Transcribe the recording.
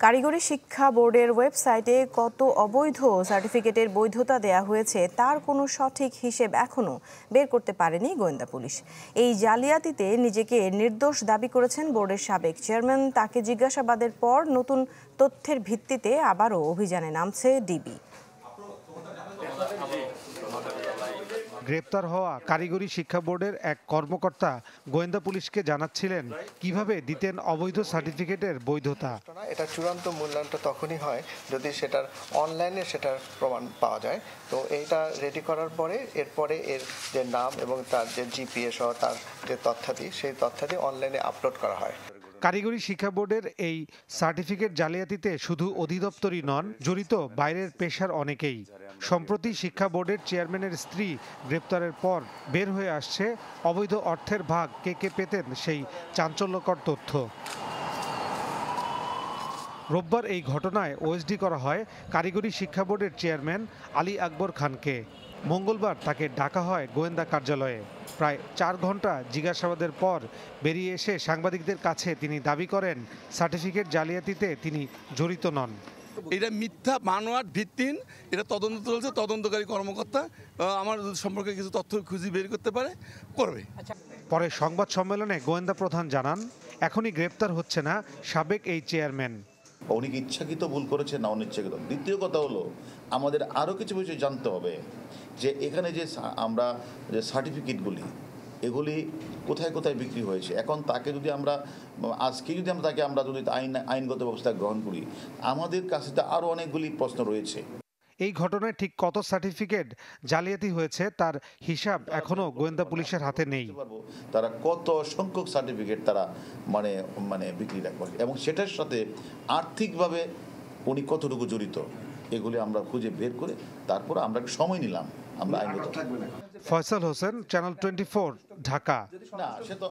কারিগরি শিক্ষা বোর্ডের ওয়েবসাইটে কত অবৈধ সার্টিফিকেটের বৈধতা দেয়া হয়েছে তার কোনো সঠিক হিসেব এখনো বের করতে পারেনি গোয়েন্দা পুলিশ। এই জালিয়াতিতে নিজেকে নির্দোষ দাবি করেছেন বোর্ডের সাবেক চেয়ারম্যান। তাকে জিজ্ঞাসাবাদের পর নতুন তথ্যের ভিত্তিতে আবারও অভিযানে নামছে ডিবি। গ্রেপ্তার হওয়া কারিগরি শিক্ষা বোর্ডের এক কর্মকর্তা গোয়েন্দা পুলিশকে জানাচ্ছিলেন কিভাবে দিতেন অবৈধ সার্টিফিকেটের বৈধতা। এটা চূড়ান্ত মূল্যায়নটা তখনই হয় যদি সেটার অনলাইনে সেটার প্রমাণ পাওয়া যায়। তো এইটা রেডি করার পরে এরপরে এর যে নাম এবং তার যে জিপিএ সহ তার যে তথ্যাদি সেই তথ্যাদি অনলাইনে আপলোড করা হয়। কারিগরি শিক্ষা বোর্ডের এই সার্টিফিকেট জালিয়াতিতে শুধু অধিদপ্তরই নন, জড়িত বাইরের পেশার অনেকেই। সম্প্রতি শিক্ষা বোর্ডের চেয়ারম্যানের স্ত্রী গ্রেপ্তারের পর বের হয়ে আসছে অবৈধ অর্থের ভাগ কে পেতেন সেই চাঞ্চল্যকর তথ্য। রোববার এই ঘটনায় ওএসডি করা হয় কারিগরি শিক্ষা বোর্ডের চেয়ারম্যান আলী আকবর খানকে। মঙ্গলবার তাকে ডাকা হয় গোয়েন্দা কার্যালয়ে। প্রায় 4 ঘন্টা জিজ্ঞাসাবাদের পর বেরিয়ে এসে সাংবাদিকদের কাছে তিনি দাবি করেন সার্টিফিকেট জালিয়াতিতে তিনি জড়িত নন। এটা মিথ্যা বানোয়াট ভিত্তিহীন, এটা তদন্ত চলছে। তদন্তকারী কর্মকর্তা আমার সম্পর্কে কিছু তথ্য খুঁজে বের করতে পারে করবে। পরে সংবাদ সম্মেলনে গোয়েন্দা প্রধান জানান এখনই গ্রেপ্তার হচ্ছে না সাবেক এই চেয়ারম্যান। উনি ইচ্ছাকৃত ভুল করেছেন না অনিচ্ছাকৃত। দ্বিতীয় কথা হলো আমাদের আরও কিছু বিষয় জানতে হবে যে এখানে যে আমরা যে সার্টিফিকেটগুলি এগুলি কোথায় কোথায় বিক্রি হয়েছে। এখন তাকে যদি আমরা আজকে যদি আমরা তাকে যদি আইনগত ব্যবস্থা গ্রহণ করি, আমাদের কাছে তো আরও অনেকগুলি প্রশ্ন রয়েছে। এই ঘটনায় ঠিক কত সার্টিফিকেট জালিয়াতি হয়েছে তার হিসাব এখনো গোয়েন্দা পুলিশের হাতে নেই। তারা কত সংখ্যক সার্টিফিকেট তারা মানে বিক্রি করে এবং সেটার সাথে আর্থিকভাবে উনি কতটুকু জড়িত এগুলি আমরা খুঁজে বের করে তারপর আমরা সময় নিলাম। আমরা আইনগত ফয়সাল হোসেন, চ্যানেল 24, ঢাকা। না সে তো